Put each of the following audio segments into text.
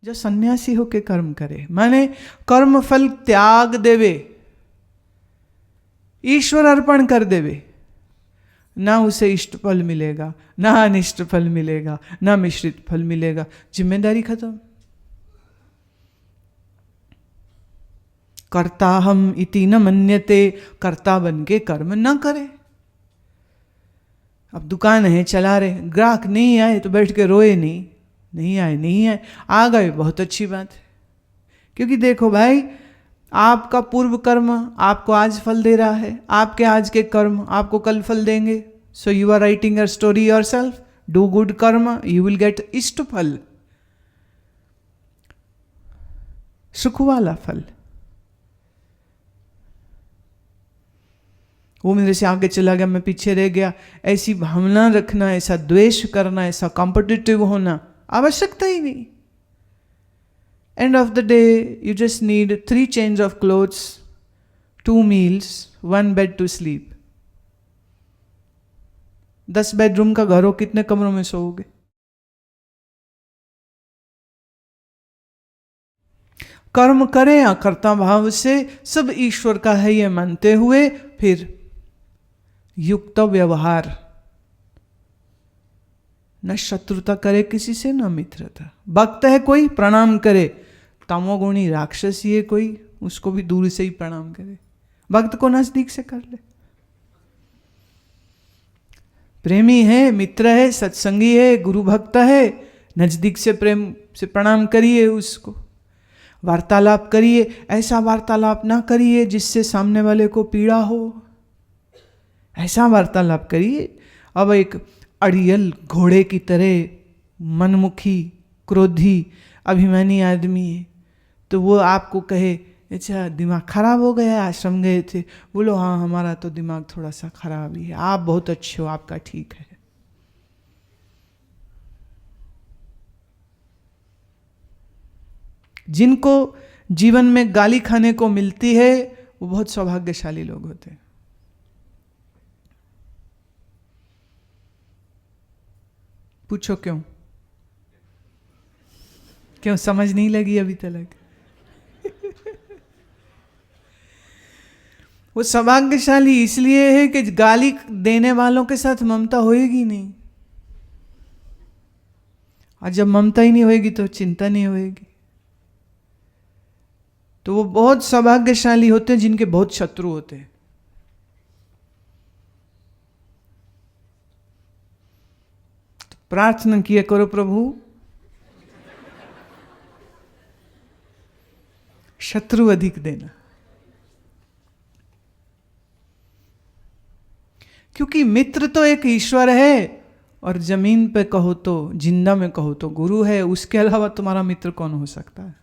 जो सन्यासी होके कर्म करे, माने कर्म फल त्याग देवे, ईश्वर अर्पण कर देवे, ना उसे इष्ट फल मिलेगा, ना अनिष्ट फल मिलेगा, ना मिश्रित फल मिलेगा, जिम्मेदारी खत्म। कर्ता हम इति न मन्यते, कर्ता बन के कर्म न करे। अब दुकान है, चला रहे, ग्राहक नहीं आए तो बैठ के रोए नहीं, नहीं आए नहीं आए, आ गए बहुत अच्छी बात है। क्योंकि देखो भाई, आपका पूर्व कर्म आपको आज फल दे रहा है, आपके आज के कर्म आपको कल फल देंगे। So you are writing your story yourself. Do good karma, you will get isht phal, सुख वाला फल। वो मेरे से आगे चला गया, मैं पीछे रह गया, ऐसी भावना रखना, ऐसा द्वेष करना, ऐसा कॉम्पिटिटिव होना आवश्यकता ही नहीं। End of the day you just need 3 change of clothes, 2 meals, 1 bed to sleep। 10 bedroom का घर हो, कितने कमरों में सोओगे? कर्म करें अकर्ता भाव से, सब ईश्वर का है ये मानते हुए, फिर युक्त व्यवहार, न शत्रुता करे किसी से, न मित्रता। भक्त है कोई, प्रणाम करे, तमोगुणी राक्षसी है कोई, उसको भी दूर से ही प्रणाम करे, भक्त को नजदीक से कर ले। प्रेमी है, मित्र है, सत्संगी है, गुरु भक्त है, नजदीक से प्रेम से प्रणाम करिए उसको, वार्तालाप करिए। ऐसा वार्तालाप ना करिए जिससे सामने वाले को पीड़ा हो, ऐसा वार्तालाप करिए। अब एक अड़ियल घोड़े की तरह मनमुखी, क्रोधी, अभिमानी आदमी है, तो वो आपको कहे अच्छा दिमाग खराब हो गया, आश्रम गए थे, बोलो हाँ हमारा तो दिमाग थोड़ा सा खराब ही है, आप बहुत अच्छे हो, आपका ठीक है। जिनको जीवन में गाली खाने को मिलती है वो बहुत सौभाग्यशाली लोग होते हैं। पूछो क्यों? क्यों समझ नहीं लगी अभी तक? वो सौभाग्यशाली इसलिए है कि गाली देने वालों के साथ ममता होएगी नहीं, और जब ममता ही नहीं होएगी तो चिंता नहीं होएगी। तो वो बहुत सौभाग्यशाली होते हैं जिनके बहुत शत्रु होते हैं। तो प्रार्थना किया करो, प्रभु शत्रु अधिक देना, क्योंकि मित्र तो एक ईश्वर है, और जमीन पे कहो तो, जिंदा में कहो तो गुरु है, उसके अलावा तुम्हारा मित्र कौन हो सकता है?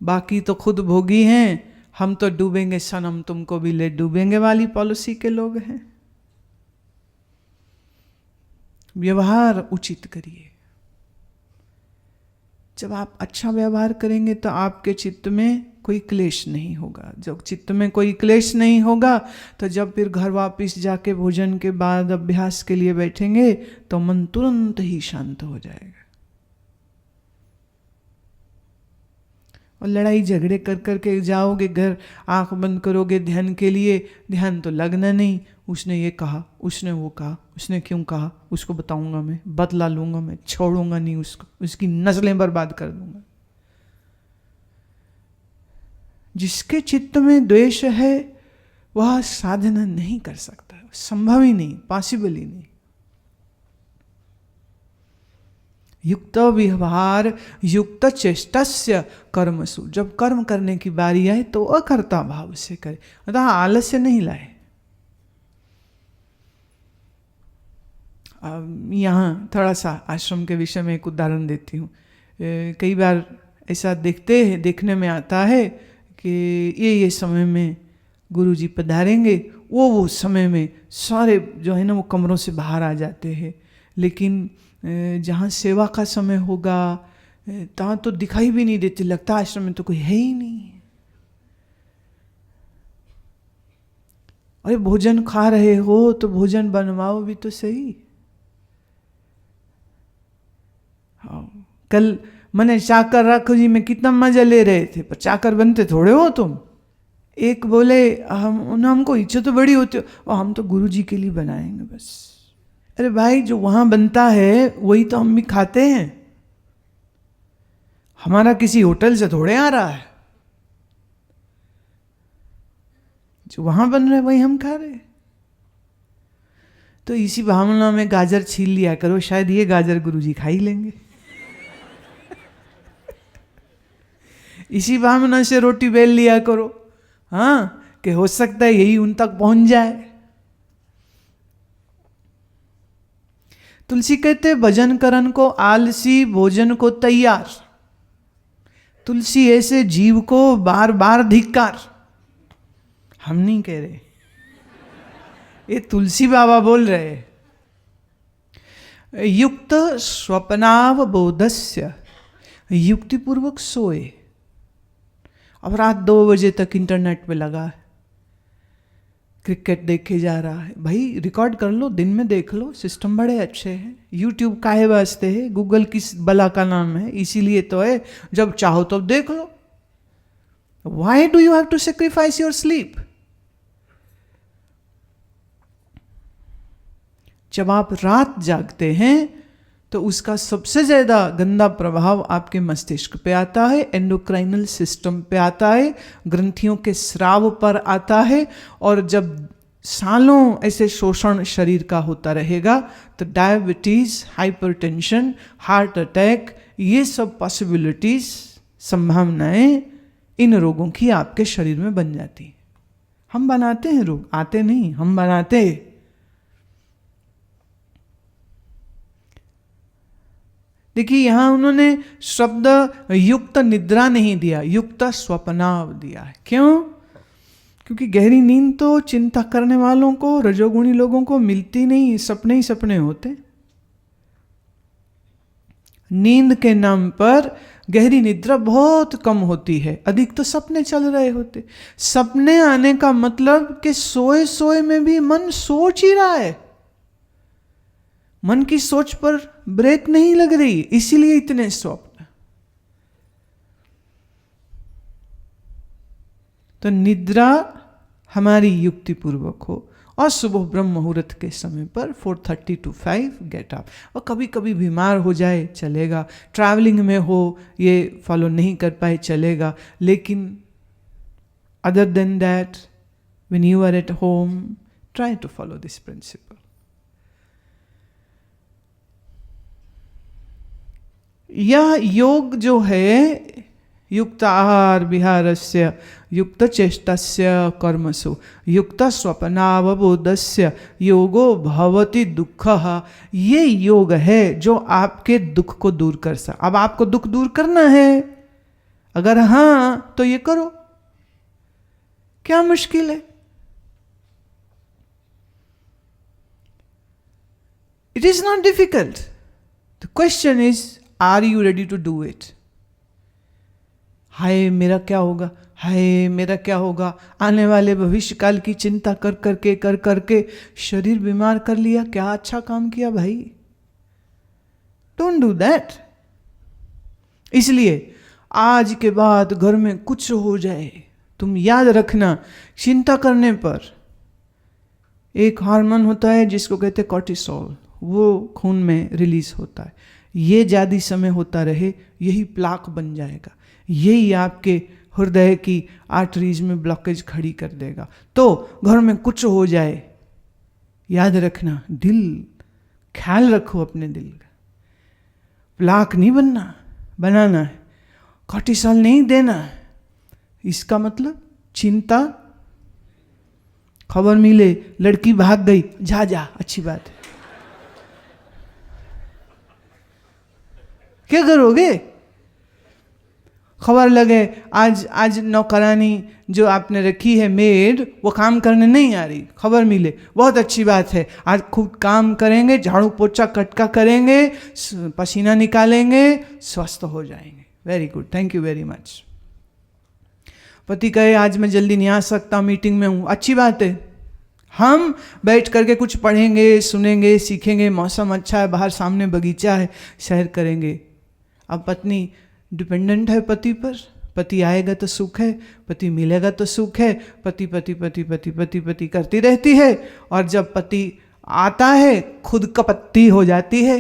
बाकी तो खुद भोगी हैं, हम तो डूबेंगे सनम तुमको भी ले डूबेंगे वाली पॉलिसी के लोग हैं। व्यवहार उचित करिए। जब आप अच्छा व्यवहार करेंगे तो आपके चित्त में कोई क्लेश नहीं होगा। जब चित्त में कोई क्लेश नहीं होगा तो जब फिर घर वापस जाके भोजन के बाद अभ्यास के लिए बैठेंगे तो मन तुरंत ही शांत हो जाएगा। और लड़ाई झगड़े कर करके जाओगे घर, आंख बंद करोगे ध्यान के लिए, ध्यान तो लगना नहीं। उसने ये कहा, उसने वो कहा, उसने क्यों कहा, उसको बताऊंगा, मैं बदला लूंगा, मैं छोड़ूंगा नहीं उसको, उसकी नस्लें बर्बाद कर दूंगा। जिसके चित्त में द्वेष है वह साधना नहीं कर सकता, संभव ही नहीं, पॉसिबल ही नहीं। युक्त व्यवहार युक्त चेष्टस्य कर्मसु, जब कर्म करने की बारी आए तो अकर्ता भाव से करे, मतलब आलस्य नहीं लाए। यहाँ थोड़ा सा आश्रम के विषय में एक उदाहरण देती हूँ। कई बार ऐसा देखने में आता है कि ये समय में गुरुजी पधारेंगे, वो समय में सारे जो है ना वो कमरों से बाहर आ जाते हैं, लेकिन जहाँ सेवा का समय होगा तहाँ तो दिखाई भी नहीं देते, लगता आश्रम में तो कोई है ही नहीं। अरे भोजन खा रहे हो तो भोजन बनवाओ भी तो सही। हाँ, कल मने चाकर राखो जी में कितना मजा ले रहे थे, पर चाकर बनते थोड़े हो तुम। एक बोले हमको इच्छा तो बड़ी होती हो, हम तो गुरु जी के लिए बनाएंगे बस। अरे भाई, जो वहां बनता है वही तो हम भी खाते हैं, हमारा किसी होटल से थोड़े आ रहा है। जो वहां बन रहा है वही हम खा रहे हैं। तो इसी भावना में गाजर छील लिया करो, शायद ये गाजर गुरुजी खा ही लेंगे। इसी भावना से रोटी बेल लिया करो, हाँ, कि हो सकता है यही उन तक पहुंच जाए। तुलसी कहते भजन करन को आलसी, भोजन को तैयार। तुलसी ऐसे जीव को बार बार धिक्कार। हम नहीं कह रहे, ये तुलसी बाबा बोल रहे। युक्त स्वप्नावबोधस्य, युक्तिपूर्वक सोए। अब रात 2 बजे तक इंटरनेट पे लगा है, क्रिकेट देखे जा रहा है। भाई रिकॉर्ड कर लो, दिन में देख लो, सिस्टम बड़े अच्छे हैं। यूट्यूब काहे वास्ते है, गूगल किस बला का नाम है, इसीलिए तो है, जब चाहो तब तो देख लो। Why do you have to sacrifice your sleep? जब आप रात जागते हैं तो उसका सबसे ज्यादा गंदा प्रभाव आपके मस्तिष्क पे आता है, एंडोक्राइनल सिस्टम पे आता है, ग्रंथियों के स्राव पर आता है। और जब सालों ऐसे शोषण शरीर का होता रहेगा तो डायबिटीज, हाइपरटेंशन, हार्ट अटैक, ये सब पॉसिबिलिटीज, संभावनाएं इन रोगों की आपके शरीर में बन जाती। हम बनाते हैं रोग, आते नहीं, हम बनाते हैं। देखिए यहां उन्होंने शब्द युक्त निद्रा नहीं दिया, युक्त स्वप्नाव दिया है। क्यों? क्योंकि गहरी नींद तो चिंता करने वालों को, रजोगुणी लोगों को मिलती नहीं, सपने ही सपने होते। नींद के नाम पर गहरी निद्रा बहुत कम होती है, अधिक तो सपने चल रहे होते। सपने आने का मतलब कि सोए सोए में भी मन सोच ही रहा है, मन की सोच पर ब्रेक नहीं लग रही, इसीलिए इतने स्वप्न। तो निद्रा हमारी युक्ति पूर्वक हो और सुबह ब्रह्म मुहूर्त के समय पर 4:30 to 5 गेट अप। और कभी कभी बीमार हो जाए चलेगा, ट्रैवलिंग में हो ये फॉलो नहीं कर पाए चलेगा, लेकिन other than that when you are at home try to follow this principle. यह योग जो है, युक्त आहार विहारस्य, युक्त चेष्टस्य कर्मसु, युक्त स्वप्नावबोधस्य योगो भवति दुःखः, ये योग है जो आपके दुख को दूर कर सके। अब आपको दुख दूर करना है, अगर हाँ तो ये करो, क्या मुश्किल है? It is not difficult. The question is, are you ready to do it? हाय मेरा क्या होगा, हाय मेरा क्या होगा, आने वाले भविष्य काल की चिंता कर करके शरीर बीमार कर लिया। क्या अच्छा काम किया भाई? Don't do that. इसलिए आज के बाद घर में कुछ हो जाए, तुम याद रखना, चिंता करने पर एक हार्मोन होता है जिसको कहते हैं कॉर्टिसोल, वो खून में रिलीज होता है। ये ज्यादा समय होता रहे, यही प्लाक बन जाएगा, यही आपके हृदय की आर्टरीज में ब्लॉकेज खड़ी कर देगा। तो घर में कुछ हो जाए, याद रखना, दिल, ख्याल रखो अपने दिल का। प्लाक नहीं बनाना है, कॉर्टिसोल नहीं देना है। इसका मतलब चिंता, खबर मिले लड़की भाग गई, जा अच्छी बात है, क्या करोगे? खबर लगे आज नौकरानी जो आपने रखी है मेड, वो काम करने नहीं आ रही, खबर मिले, बहुत अच्छी बात है, आज खूब काम करेंगे, झाड़ू पोछा कटका करेंगे, पसीना निकालेंगे, स्वस्थ हो जाएंगे। Very good, thank you very much. पति कहे आज मैं जल्दी नहीं आ सकता, मीटिंग में हूँ, अच्छी बात है। हम बैठ करके कुछ पढ़ेंगे, सुनेंगे, सीखेंगे, मौसम अच्छा है, बाहर सामने बगीचा है, सैर करेंगे। अब पत्नी डिपेंडेंट है पति पर, पति आएगा तो सुख है, पति मिलेगा तो सुख है, पति पति पति पति पति पति करती रहती है, और जब पति आता है खुद कपत्ती हो जाती है,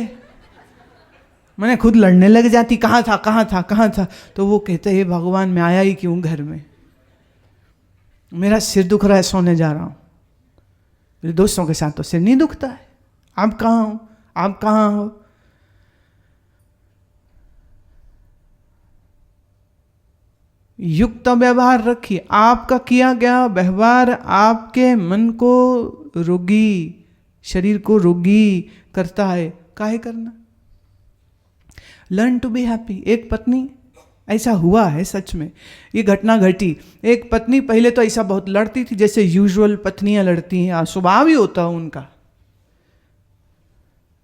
मैंने खुद लड़ने लग जाती, कहाँ था कहाँ था कहाँ था। तो वो कहते हैं भगवान मैं आया ही क्यों घर में, मेरा सिर दुख रहा है, सोने जा रहा हूँ। मेरे दोस्तों के साथ तो सिर नहीं दुखता है, आप कहाँ हो, आप कहाँ हो। युक्त व्यवहार रखिए। आपका किया गया व्यवहार आपके मन को रोगी, शरीर को रोगी करता है, काहे करना। Learn to be happy. एक पत्नी, ऐसा हुआ है सच में, ये घटना घटी। एक पत्नी पहले तो ऐसा बहुत लड़ती थी, जैसे यूजुअल पत्नियां लड़ती हैं, स्वभाव ही होता है उनका,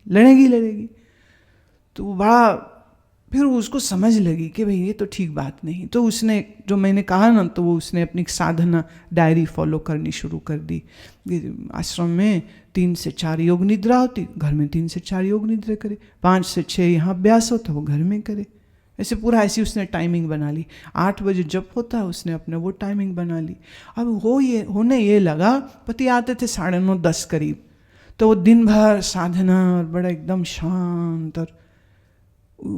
लड़ेगी लड़ेगी। तो बड़ा फिर उसको समझ लगी कि भाई ये तो ठीक बात नहीं। तो उसने, जो मैंने कहा ना, तो वो उसने अपनी साधना डायरी फॉलो करनी शुरू कर दी। आश्रम में 3 से 4 योग निद्रा होती, घर में 3 से 4 योग निद्रा करे, 5 से 6 यहाँ अभ्यास होता, वो घर में करे। ऐसे पूरा ऐसी उसने टाइमिंग बना ली। 8 बजे जब होता है उसने अपने वो टाइमिंग बना ली। अब होने ये लगा, पति आते थे 9:30 10 करीब, तो वो दिन भर साधना और बड़ा एकदम शांत, और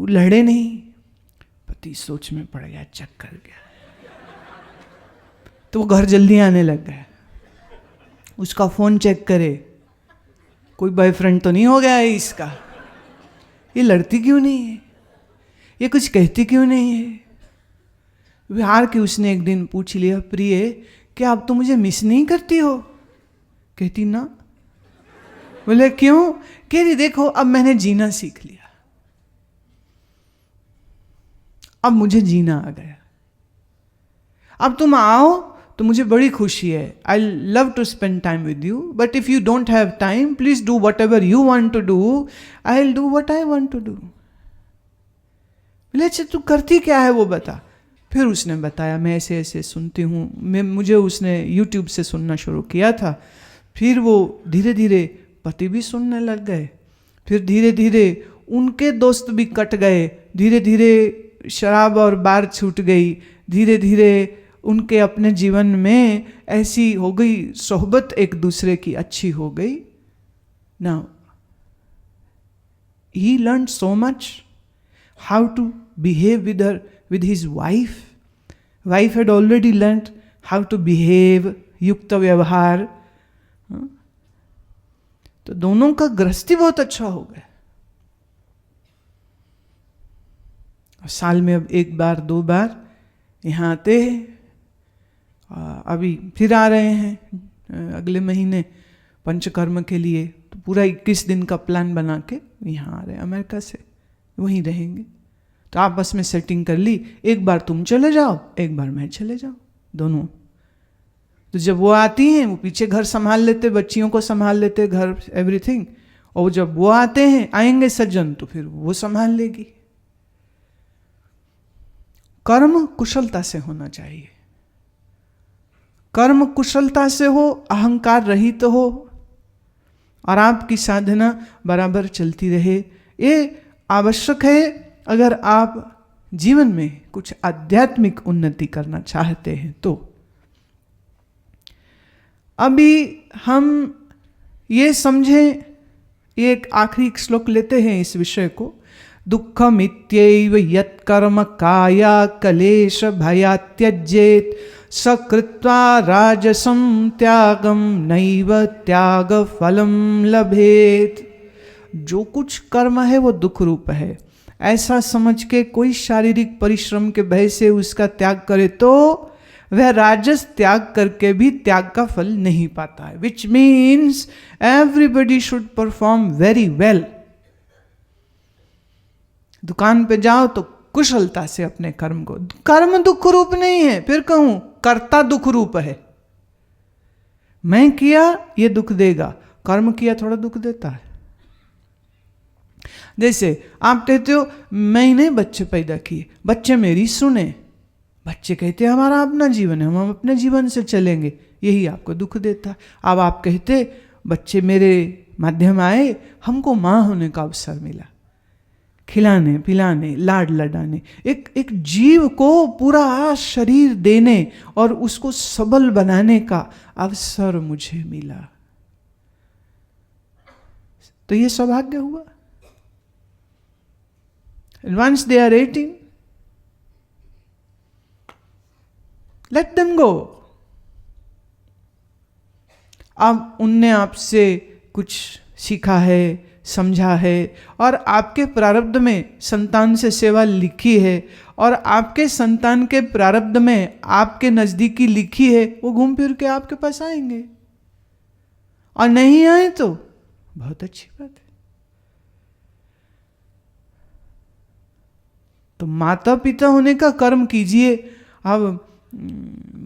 लड़े नहीं। पति सोच में पड़ गया, चक्कर गया, तो वो घर जल्दी आने लग गया। उसका फोन चेक करे, कोई बॉयफ्रेंड तो नहीं हो गया है इसका, ये लड़ती क्यों नहीं है, ये कुछ कहती क्यों नहीं है। हार के उसने एक दिन पूछ लिया, प्रिय क्या अब तो मुझे मिस नहीं करती हो। कहती ना। बोले क्यों। कह रही देखो अब मैंने जीना सीख लिया, अब मुझे जीना आ गया, अब तुम आओ तो मुझे बड़ी खुशी है। I love to spend time with you, but if you don't have time please do whatever you want to do, I will do what I want to do. बोले अच्छा तू करती क्या है वो बता। फिर उसने बताया मैं ऐसे ऐसे सुनती हूँ, मुझे उसने यूट्यूब से सुनना शुरू किया था। फिर वो धीरे धीरे पति भी सुनने लग गए, फिर धीरे धीरे उनके दोस्त भी कट गए, धीरे धीरे शराब और बार छूट गई, धीरे धीरे उनके अपने जीवन में ऐसी हो गई सोहबत एक दूसरे की अच्छी हो गई। Now he learn so much how to behave with his wife. Wife had already learnt how to behave, युक्त व्यवहार। तो दोनों का गृहस्थी बहुत अच्छा हो गया। साल में अब 1 बार 2 बार यहाँ आते हैं। अभी फिर आ रहे हैं अगले महीने पंचकर्म के लिए, तो पूरा 21 दिन का प्लान बना के यहाँ आ रहे हैं अमेरिका से, वहीं रहेंगे। तो आपस में सेटिंग कर ली, एक बार तुम चले जाओ, एक बार मैं चले जाओ, दोनों। तो जब वो आती हैं वो पीछे घर संभाल लेते, बच्चियों को संभाल लेते, घर एवरीथिंग। और जब वो आते हैं, आएंगे सज्जन, तो फिर वो संभाल लेगी। कर्म कुशलता से होना चाहिए, कर्म कुशलता से हो, अहंकार रहित हो, और आपकी साधना बराबर चलती रहे। ये आवश्यक है अगर आप जीवन में कुछ आध्यात्मिक उन्नति करना चाहते हैं तो। अभी हम ये समझें, एक आखिरी श्लोक लेते हैं इस विषय को। दुःखमित्यैव यत्कर्म काया कलेश भया त्यजेत सकृत्वा राजसं त्यागम नैव त्याग फलम लभेत। जो कुछ कर्म है वो दुख रूप है, ऐसा समझ के कोई शारीरिक परिश्रम के भय से उसका त्याग करे तो वह राजस त्याग करके भी त्याग का फल नहीं पाता है। Which means everybody should perform very well. दुकान पे जाओ तो कुशलता से अपने कर्म को, कर्म दुख रूप नहीं है, फिर कहूं कर्ता दुख रूप है। मैं किया ये दुख देगा, कर्म किया थोड़ा दुख देता है। जैसे आप कहते हो मैंने बच्चे पैदा किए, बच्चे मेरी सुने, बच्चे कहते हैं हमारा अपना जीवन है, हम अपने जीवन से चलेंगे, यही आपको दुख देता है। अब आप कहते बच्चे मेरे माध्यम आए, हमको माँ होने का अवसर मिला, खिलाने पिलाने, लाड लडाने, एक जीव को पूरा शरीर देने और उसको सबल बनाने का अवसर मुझे मिला, तो ये सौभाग्य हुआ। And once they are 18, let them go. अब उनने आपसे कुछ सीखा है, समझा है, और आपके प्रारब्ध में संतान से सेवा लिखी है, और आपके संतान के प्रारब्ध में आपके नजदीकी लिखी है, वो घूम फिर के आपके पास आएंगे। और नहीं आए तो बहुत अच्छी बात है। तो माता पिता होने का कर्म कीजिए। अब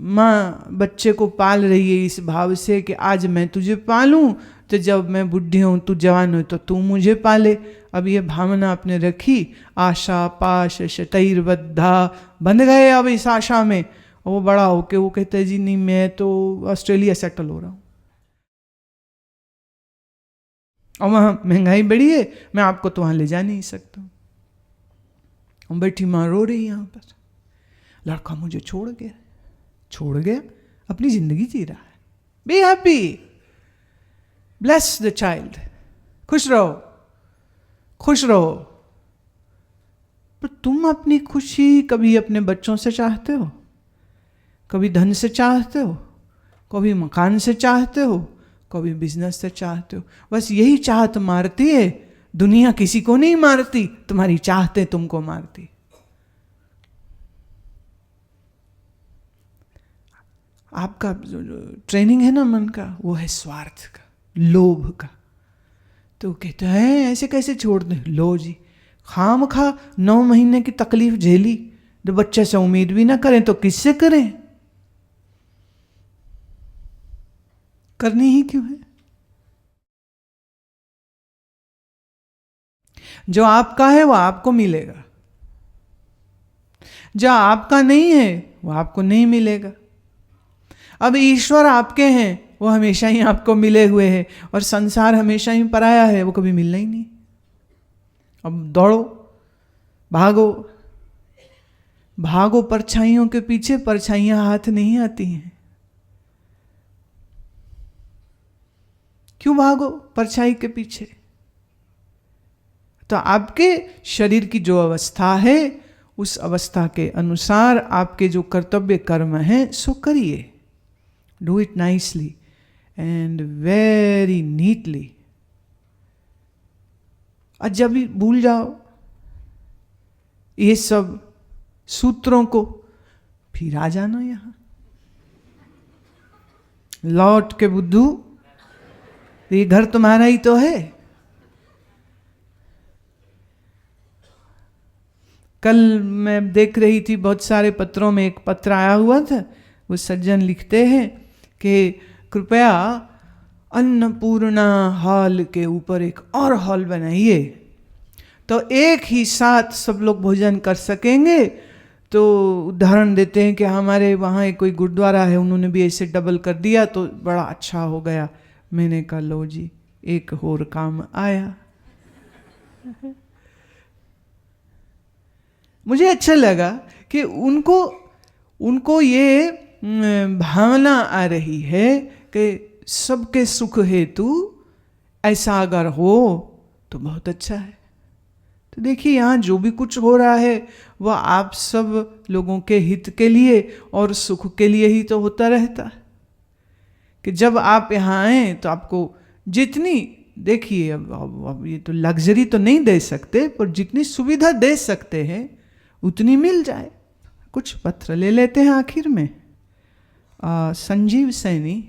माँ बच्चे को पाल रही है इस भाव से कि आज मैं तुझे पालूं, तो जब मैं बुढ़ी हूं तू जवान हो तो तू मुझे पाले। अब ये भावना आपने रखी, आशा पाश शतैर्बद्धा, बंध गए अब इस आशा में। और वो बड़ा होके वो कहते जी नहीं मैं तो ऑस्ट्रेलिया सेटल हो रहा हूँ, और वहाँ महंगाई बढ़ी है, मैं आपको तो वहाँ ले जा नहीं सकता। और बैठी माँ रो रही यहाँ पर, लड़का मुझे छोड़ गया, अपनी जिंदगी जी रहा है। Be happy, bless the child, खुश रहो। पर तुम अपनी खुशी कभी अपने बच्चों से चाहते हो, कभी धन से चाहते हो, कभी मकान से चाहते हो, कभी बिजनेस से चाहते हो। बस यही चाहत मारती है, दुनिया किसी को नहीं मारती, तुम्हारी चाहते तुमको मारती। आपका जो ट्रेनिंग है ना मन का, वो है स्वार्थ का, लोभ का। तो कहते हैं ऐसे कैसे छोड़ दें? लो जी, खाम खा 9 महीने की तकलीफ झेली, जब बच्चे से उम्मीद भी ना करें तो किससे करें? करनी ही क्यों है? जो आपका है वो आपको मिलेगा, जो आपका नहीं है वो आपको नहीं मिलेगा। अब ईश्वर आपके हैं, वो हमेशा ही आपको मिले हुए हैं, और संसार हमेशा ही पराया है, वो कभी मिलना ही नहीं। अब दौड़ो, भागो परछाइयों के पीछे, परछाइयां हाथ नहीं आती हैं। क्यों भागो परछाई के पीछे? तो आपके शरीर की जो अवस्था है, उस अवस्था के अनुसार आपके जो कर्तव्य कर्म हैं सो करिए। Do it nicely and very neatly. और जब भी भूल जाओ ये सब सूत्रों को, फिर आ जाना यहां लौट के। बुद्धू, ये घर तुम्हारा ही तो है। कल मैं देख रही थी बहुत सारे पत्रों में एक पत्र आया हुआ था, वो सज्जन लिखते हैं कि कृपया अन्नपूर्णा हॉल के ऊपर एक और हॉल बनाइए, तो एक ही साथ सब लोग भोजन कर सकेंगे। तो उदाहरण देते हैं कि हमारे वहाँ एक कोई गुरुद्वारा है, उन्होंने भी ऐसे डबल कर दिया तो बड़ा अच्छा हो गया। मैंने कहा लो जी, एक और काम आया। मुझे अच्छा लगा कि उनको ये भावना आ रही है कि सबके सुख हेतु ऐसा अगर हो तो बहुत अच्छा है। तो देखिए यहाँ जो भी कुछ हो रहा है वह आप सब लोगों के हित के लिए और सुख के लिए ही तो होता रहता है। कि जब आप यहाँ आए तो आपको जितनी, देखिए अब ये तो लग्जरी तो नहीं दे सकते, पर जितनी सुविधा दे सकते हैं उतनी मिल जाए। कुछ पत्र ले लेते हैं आखिर में। Sanjeev Saini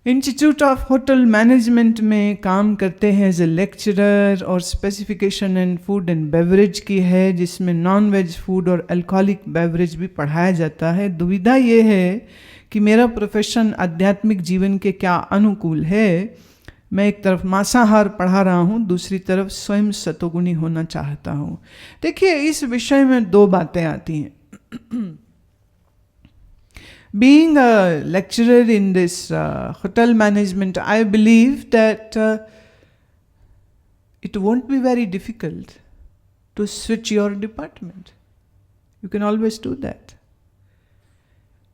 institute of hotel management में काम करते हैं एज ए लेक्चरर, और specification and food and beverage की है, जिसमें नॉन वेज फूड और अल्कोहलिक बेवरेज भी पढ़ाया जाता है। दुविधा ये है कि मेरा प्रोफेशन आध्यात्मिक जीवन के क्या अनुकूल है। मैं एक तरफ मांसाहार पढ़ा रहा हूँ, दूसरी तरफ स्वयं सतोगुणी होना चाहता हूँ। देखिए इस विषय में 2 बातें आती हैं। being a lecturer in this hotel management, I believe that it won't be very difficult to switch your department. You can always do that.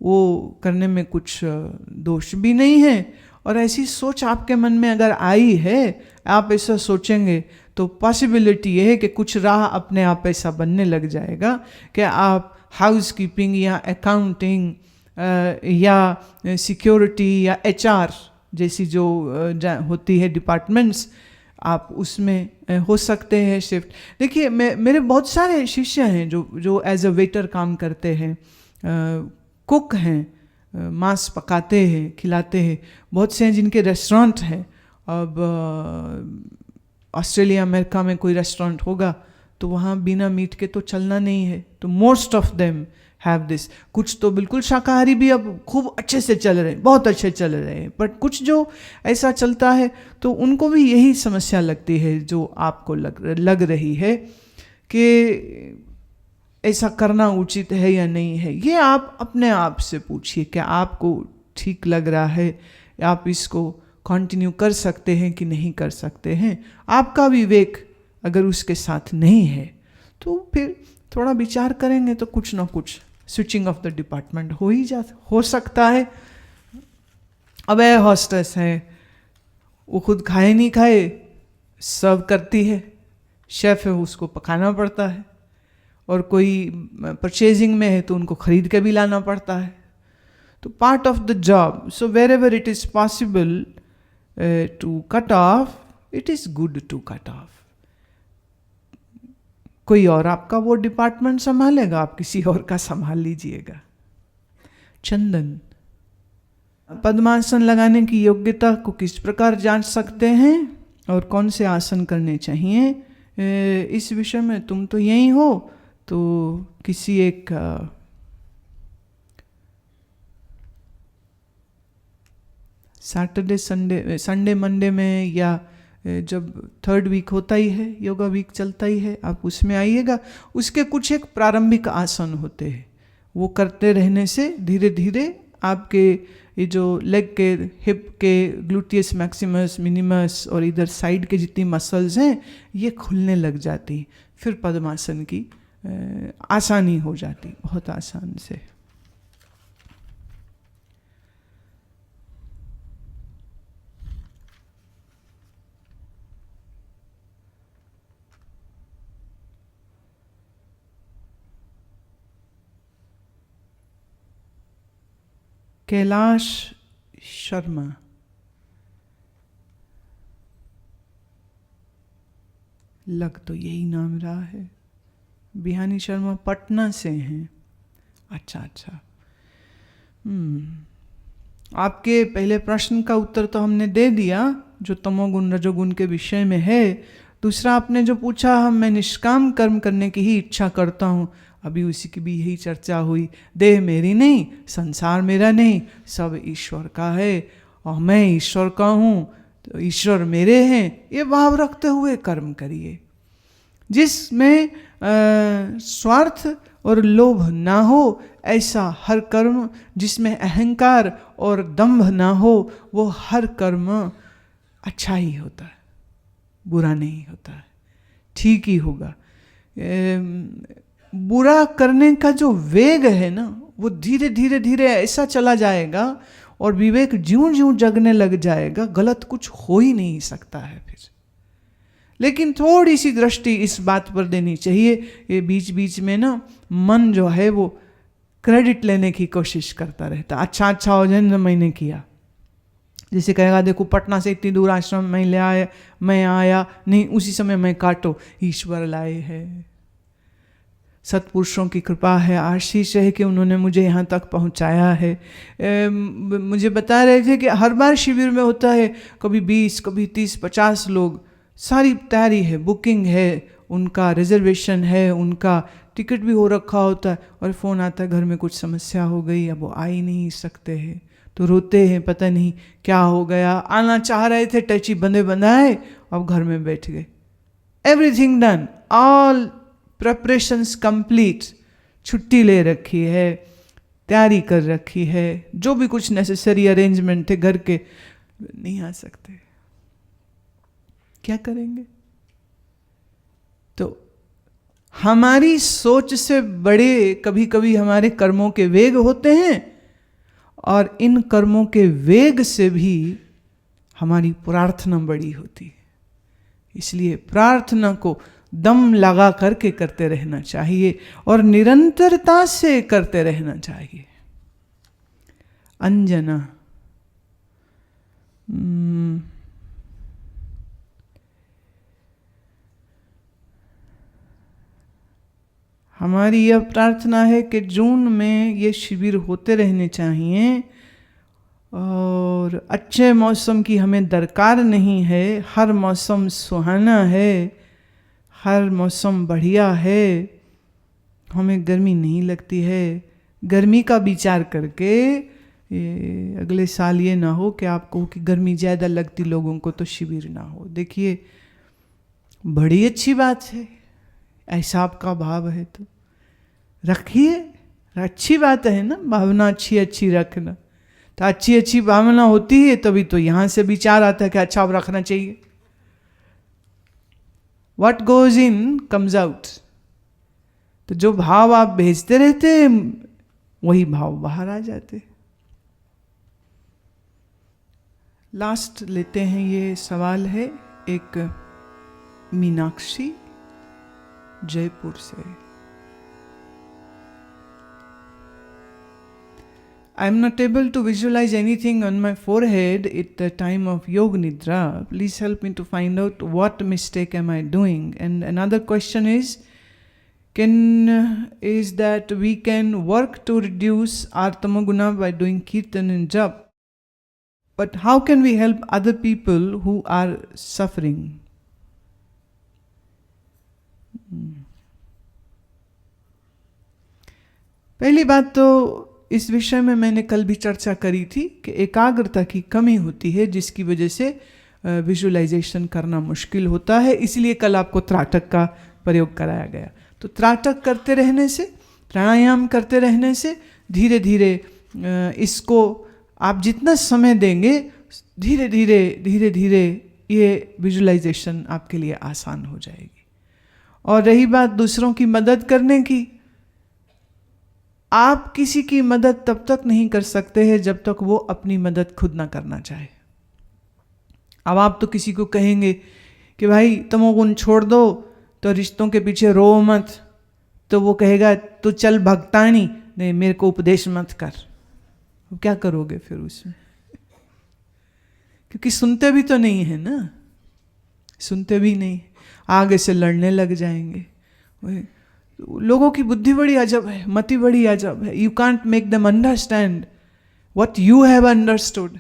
वो करने में कुछ दोष भी नहीं है, और ऐसी सोच आपके मन में अगर आई है, आप ऐसा सोचेंगे, तो पॉसिबिलिटी ये है कि कुछ राह अपने आप ऐसा बनने लग जाएगा कि आप हाउस कीपिंग या अकाउंटिंग या सिक्योरिटी या HR जैसी जो होती है डिपार्टमेंट्स, आप उसमें हो सकते हैं शिफ्ट। देखिए, मेरे बहुत सारे शिष्य हैं जो एज अ वेटर काम करते हैं, कुक हैं, मांस पकाते हैं, खिलाते हैं। बहुत से हैं जिनके रेस्टोरेंट हैं। अब ऑस्ट्रेलिया अमेरिका में कोई रेस्टोरेंट होगा तो वहाँ बिना मीट के तो चलना नहीं है, तो most of them have this. कुछ तो बिल्कुल शाकाहारी भी अब खूब अच्छे से चल रहे हैं, बहुत अच्छे चल रहे हैं, बट कुछ जो ऐसा चलता है तो उनको भी यही समस्या लगती है जो आपको लग रही है कि ऐसा करना उचित है या नहीं है। ये आप अपने आप से पूछिए कि आपको ठीक लग रहा है, आप इसको कंटिन्यू कर सकते हैं कि नहीं कर सकते हैं। आपका विवेक अगर उसके साथ नहीं है तो फिर थोड़ा विचार करेंगे तो कुछ ना कुछ स्विचिंग ऑफ द डिपार्टमेंट हो सकता है। अब एयर हॉस्टेस है, वो खुद खाए नहीं खाए सर्व करती है, शेफ है उसको पकाना पड़ता है, और कोई परचेजिंग में है तो उनको खरीद के भी लाना पड़ता है। तो part of the job, so wherever it is possible to cut off, it is good to cut off. कोई और आपका वो डिपार्टमेंट संभालेगा, आप किसी और का संभाल लीजिएगा। चंदन, पद्मासन लगाने की योग्यता को किस प्रकार जांच सकते हैं और कौन से आसन करने चाहिए? इस विषय में तुम तो यही हो, तो किसी एक सैटरडे संडे मंडे में, या जब 3rd वीक होता ही है, योगा वीक चलता ही है, आप उसमें आइएगा। उसके कुछ एक प्रारंभिक आसन होते हैं, वो करते रहने से धीरे धीरे आपके ये जो लेग के, हिप के ग्लूटियस मैक्सिमस, मिनिमस और इधर साइड के जितनी मसल्स हैं ये खुलने लग जाती, फिर पद्मासन की आसानी हो जाती, बहुत आसान से। कैलाश शर्मा, लग तो यही नाम रहा है। बिहानी शर्मा पटना से हैं। अच्छा। आपके पहले प्रश्न का उत्तर तो हमने दे दिया, जो तमोगुण रजोगुण के विषय में है। दूसरा आपने जो पूछा, मैं निष्काम कर्म करने की ही इच्छा करता हूँ, अभी उसी की भी यही चर्चा हुई। देह मेरी नहीं, संसार मेरा नहीं, सब ईश्वर का है और मैं ईश्वर का हूँ, तो ईश्वर मेरे हैं, ये भाव रखते हुए कर्म करिए। जिसमें स्वार्थ और लोभ ना हो ऐसा हर कर्म, जिसमें अहंकार और दंभ ना हो वो हर कर्म अच्छा ही होता है, बुरा नहीं होता है, ठीक ही होगा। बुरा करने का जो वेग है ना, वो धीरे धीरे धीरे ऐसा चला जाएगा और विवेक ज्यों ज्यों जगने लग जाएगा, गलत कुछ हो ही नहीं सकता है फिर। लेकिन थोड़ी सी दृष्टि इस बात पर देनी चाहिए, ये बीच बीच में ना मन जो है वो क्रेडिट लेने की कोशिश करता रहता, अच्छा हो जाए ना, मैंने किया। जैसे कहेगा देखो पटना से इतनी दूर आश्रम मैं ले आया, मैं आया नहीं, उसी समय मैं काटो, ईश्वर लाए है, सत्पुरुषों की कृपा है, आशीष है कि उन्होंने मुझे यहाँ तक पहुँचाया है। मुझे बता रहे थे कि हर बार शिविर में होता है, कभी 20 कभी 30 50 लोग, सारी तैयारी है, बुकिंग है, उनका रिजर्वेशन है, उनका टिकट भी हो रखा होता है, और फ़ोन आता है घर में कुछ समस्या हो गई, अब वो आ ही नहीं सकते हैं, तो रोते हैं, पता नहीं क्या हो गया, आना चाह रहे थे, टैची बंधाए, अब घर में बैठ गए। Everything done, all preparations complete, छुट्टी ले रखी है, तैयारी कर रखी है, जो भी कुछ नेसेसरी अरेंजमेंट थे घर के, नहीं आ सकते, क्या करेंगे? तो हमारी सोच से बड़े कभी कभी हमारे कर्मों के वेग होते हैं, और इन कर्मों के वेग से भी हमारी प्रार्थना बड़ी होती है। इसलिए प्रार्थना को दम लगा करके करते रहना चाहिए और निरंतरता से करते रहना चाहिए। अंजना, हमारी यह प्रार्थना है कि जून में ये शिविर होते रहने चाहिए, और अच्छे मौसम की हमें दरकार नहीं है, हर मौसम सुहाना है, हर मौसम बढ़िया है, हमें गर्मी नहीं लगती है। गर्मी का विचार करके अगले साल ये ना हो कि आप कहो कि गर्मी ज़्यादा लगती लोगों को तो शिविर ना हो। देखिए, बड़ी अच्छी बात है, ऐसा आपका भाव है तो रखिए, अच्छी बात है ना, भावना अच्छी अच्छी रखना। तो अच्छी अच्छी भावना होती है तभी तो यहाँ से विचार आता है कि अच्छा अब रखना चाहिए। What goes in comes out। तो जो भाव आप भेजते रहते वही भाव बाहर आ जाते। लास्ट लेते हैं, ये सवाल है एक मीनाक्षी जयपुर से। I am not able to visualize anything on my forehead at the time of Yoga Nidra. Please help me to find out what mistake am I doing. And another question is that we can work to reduce our tamaguna by doing kirtan and jap. But how can we help other people who are suffering? पहली बात तो इस विषय में मैंने कल भी चर्चा करी थी कि एकाग्रता की कमी होती है, जिसकी वजह से विजुअलाइजेशन करना मुश्किल होता है। इसलिए कल आपको त्राटक का प्रयोग कराया गया। तो त्राटक करते रहने से, प्राणायाम करते रहने से धीरे धीरे इसको आप जितना समय देंगे, धीरे धीरे धीरे धीरे ये विजुअलाइजेशन आपके लिए आसान हो जाएगी। और रही बात दूसरों की मदद करने की, आप किसी की मदद तब तक नहीं कर सकते हैं जब तक वो अपनी मदद खुद ना करना चाहे। अब आप तो किसी को कहेंगे कि भाई तमोगुण छोड़ दो, तो रिश्तों के पीछे रो मत, तो वो कहेगा तू चल भक्तानी, नहीं मेरे को उपदेश मत कर। क्या करोगे फिर उसमें? क्योंकि सुनते भी तो नहीं है ना, सुनते भी नहीं, आगे से लड़ने लग जाएंगे। लोगों की बुद्धि बड़ी अजब है, मति बड़ी अजब है। You can't make them understand what you have understood.